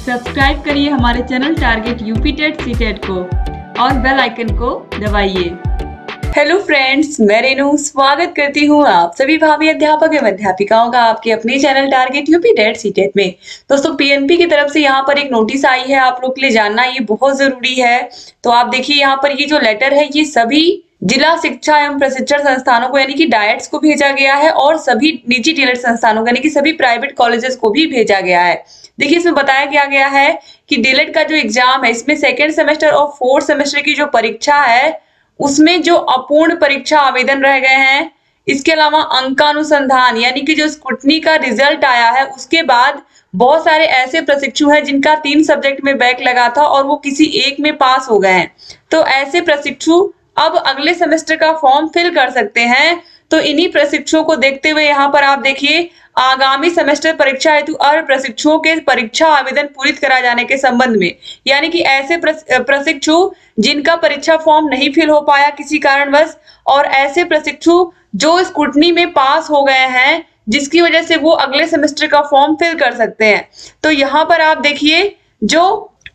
Subscribe करिए हमारे channel target UP TET CTET को और बेल आइकन को दबाइए। हेलो फ्रेंड्स, मैं रेनू स्वागत करती हूँ आप सभी भावी अध्यापक एवं अध्यापिकाओं का आपके अपने channel target UP TET CTET में। दोस्तों, पीएनपी की तरफ से यहाँ पर एक नोटिस आई है, आप लोग के लिए जानना ये बहुत जरूरी है। तो आप देखिए यहाँ पर ये जो लेटर है ये सभी जिला शिक्षा एवं प्रशिक्षण संस्थानों को यानी कि डायट्स को भेजा गया है और सभी निजी डीएलएड संस्थानों को यानी कि सभी प्राइवेट कॉलेजेस को भी भेजा गया है। देखिए इसमें बताया गया है कि डीएलएड का जो एग्जाम है इसमें सेकेंड सेमेस्टर और फोर्थ सेमेस्टर की जो परीक्षा है उसमें जो अपूर्ण परीक्षा आवेदन रह गए हैं, इसके अलावा अंकानुसंधान यानी कि जो स्क्रूटनी का रिजल्ट आया है उसके बाद बहुत सारे ऐसे प्रशिक्षु हैं जिनका 3 सब्जेक्ट में बैक लगा था और वो किसी एक में पास हो गए हैं। तो ऐसे प्रशिक्षु अब अगले सेमेस्टर का फॉर्म फिल कर सकते हैं। तो इन्हीं प्रशिक्षुओं को देखते हुए यहाँ पर आप देखिए आगामी सेमेस्टर परीक्षा हेतु अर्ह प्रशिक्षुओं के परीक्षा आवेदन पूरित कराए जाने के संबंध में, यानी कि ऐसे प्रशिक्षु जिनका परीक्षा फॉर्म नहीं फिल हो पाया किसी कारणवश और ऐसे प्रशिक्षु जो स्क्रूटनी में पास हो गए हैं जिसकी वजह से वो अगले सेमेस्टर का फॉर्म फिल कर सकते हैं। तो यहाँ पर आप देखिए जो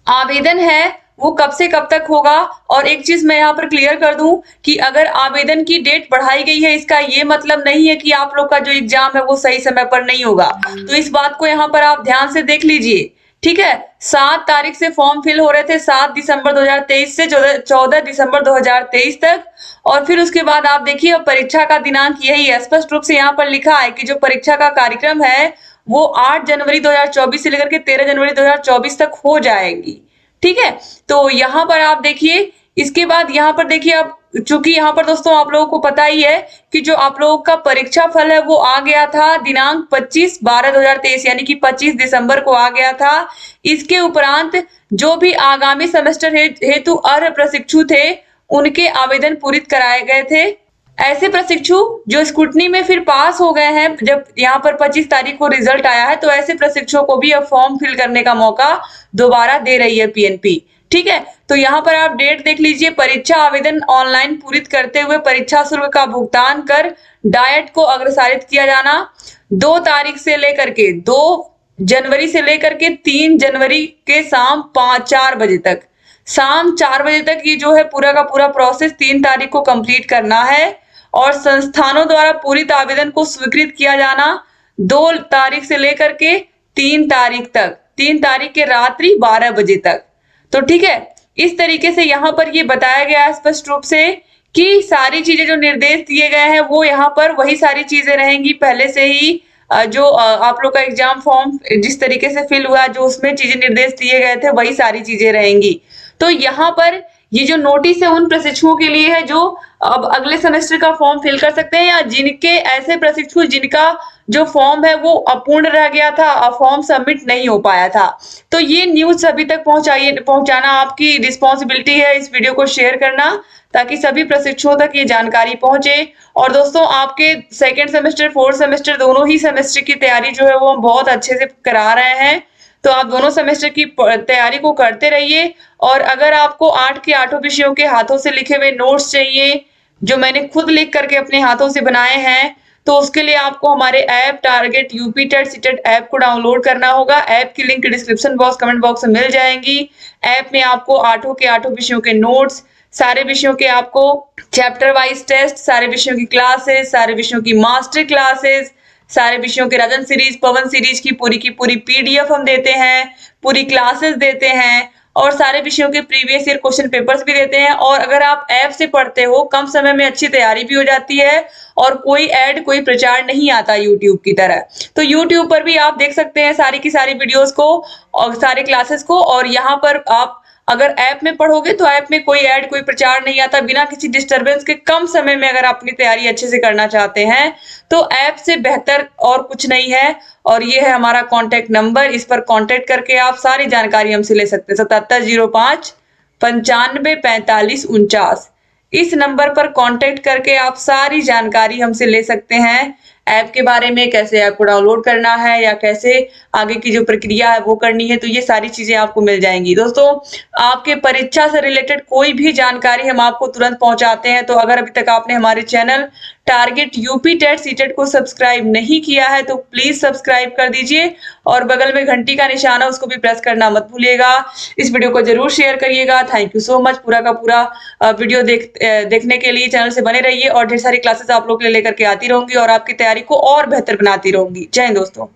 आवेदन है वो कब से कब तक होगा। और एक चीज मैं यहाँ पर क्लियर कर दूं कि अगर आवेदन की डेट बढ़ाई गई है इसका ये मतलब नहीं है कि आप लोग का जो एग्जाम है वो सही समय पर नहीं होगा। तो इस बात को यहाँ पर आप ध्यान से देख लीजिए, ठीक है। 7 तारीख से फॉर्म फिल हो रहे थे, 7 दिसंबर 2023 से 14 दिसंबर 2023 तक। और फिर उसके बाद आप देखिए परीक्षा का दिनांक यही है, स्पष्ट रूप से यहाँ पर लिखा है कि जो परीक्षा का कार्यक्रम है वो 8 जनवरी 2024 से लेकर के 13 जनवरी 2024 तक हो जाएगी, ठीक है। तो यहाँ पर आप देखिए इसके बाद यहाँ पर देखिए अब चूंकि यहाँ पर दोस्तों आप लोगों को पता ही है कि जो आप लोगों का परीक्षा फल है वो आ गया था दिनांक 25/12/2023 यानी कि 25 दिसंबर को आ गया था। इसके उपरांत जो भी आगामी सेमेस्टर हेतु अर्ह प्रशिक्षु थे उनके आवेदन पूरित कराए गए थे। ऐसे प्रशिक्षु जो स्क्रूटनी में फिर पास हो गए हैं, जब यहाँ पर 25 तारीख को रिजल्ट आया है, तो ऐसे प्रशिक्षुओं को भी अब फॉर्म फिल करने का मौका दोबारा दे रही है पीएनपी, ठीक है। तो यहाँ पर आप डेट देख लीजिए, परीक्षा आवेदन ऑनलाइन पूरित करते हुए परीक्षा शुल्क का भुगतान कर डायट को अग्रसारित किया जाना 2 तारीख से लेकर के 2 जनवरी से लेकर के 3 जनवरी के शाम 4 बजे तक, शाम 4 बजे तक ये जो है पूरा का पूरा प्रोसेस 3 तारीख को कंप्लीट करना है। और संस्थानों द्वारा पूरित आवेदन को स्वीकृत किया जाना 2 तारीख से लेकर के 3 तारीख तक, 3 तारीख के रात्रि 12 बजे तक। तो ठीक है, इस तरीके से यहाँ पर ये बताया गया है स्पष्ट रूप से कि सारी चीजें जो निर्देश दिए गए हैं वो यहाँ पर वही सारी चीजें रहेंगी पहले से ही। जो आप लोग का एग्जाम फॉर्म जिस तरीके से फिल हुआ, जो उसमें चीजें निर्देश दिए गए थे वही सारी चीजें रहेंगी। तो यहाँ पर ये जो नोटिस है उन प्रशिक्षुओं के लिए है जो अब अगले सेमेस्टर का फॉर्म फिल कर सकते हैं या जिनके ऐसे प्रशिक्षु जिनका जो फॉर्म है वो अपूर्ण रह गया था, फॉर्म सबमिट नहीं हो पाया था। तो ये न्यूज सभी तक पहुंचाना आपकी रिस्पॉन्सिबिलिटी है, इस वीडियो को शेयर करना ताकि सभी प्रशिक्षुओं तक ये जानकारी पहुंचे। और दोस्तों आपके सेकेंड सेमेस्टर फोर्थ सेमेस्टर दोनों ही सेमेस्टर की तैयारी जो है वो हम बहुत अच्छे से करा रहे हैं। तो आप दोनों सेमेस्टर की तैयारी को करते रहिए। और अगर आपको 8 के 8 विषयों के हाथों से लिखे हुए नोट्स चाहिए जो मैंने खुद लिख करके अपने हाथों से बनाए हैं, तो उसके लिए आपको हमारे app target UP TET CTET app को डाउनलोड करना होगा। ऐप की link description box comment box में मिल जाएंगी। ऐप में आपको 8 के 8 विषयों के नोट्स, सारे विषयों के आपको चैप्टर वाइज टेस्ट, सारे विषयों की क्लासेस, सारे विषयों की मास्टर क्लासेस, सारे विषयों के राजन सीरीज पवन सीरीज की पूरी पीडीएफ हम देते हैं, पूरी क्लासेस देते हैं और सारे विषयों के प्रीवियस ईयर क्वेश्चन पेपर्स भी देते हैं। और अगर आप ऐप से पढ़ते हो कम समय में अच्छी तैयारी भी हो जाती है और कोई ऐड कोई प्रचार नहीं आता यूट्यूब की तरह। तो यूट्यूब पर भी आप देख सकते हैं सारी की सारी वीडियोस को और सारे क्लासेस को। और यहाँ पर आप अगर ऐप में पढ़ोगे तो ऐप में कोई ऐड कोई प्रचार नहीं आता, बिना किसी डिस्टरबेंस के कम समय में अगर आप अपनी तैयारी अच्छे से करना चाहते हैं तो ऐप से बेहतर और कुछ नहीं है। और ये है हमारा कांटेक्ट नंबर, इस पर कांटेक्ट करके आप सारी जानकारी हमसे ले सकते हैं। 7705 95 45 49 इस नंबर पर कांटेक्ट करके आप सारी जानकारी हमसे ले सकते हैं। ऐप के बारे में, कैसे ऐप को डाउनलोड करना है या कैसे आगे की जो प्रक्रिया है वो करनी है, तो ये सारी चीजें आपको मिल जाएंगी। दोस्तों, आपके परीक्षा से रिलेटेड कोई भी जानकारी हम आपको तुरंत पहुंचाते हैं, तो अगर अभी तक आपने हमारे channel target UP TET CTET को सब्सक्राइब नहीं किया है तो प्लीज सब्सक्राइब कर दीजिए और बगल में घंटी का निशान है उसको भी प्रेस करना मत भूलिएगा। इस वीडियो को जरूर शेयर करिएगा। थैंक यू सो मच पूरा का पूरा वीडियो देखने के लिए। चैनल से बने रहिए और ढेर सारी क्लासेस आप लोग के लिए लेकर के आती रहूंगी और आपकी तैयारी को और बेहतर बनाती रहूंगी। जय हिंद दोस्तों।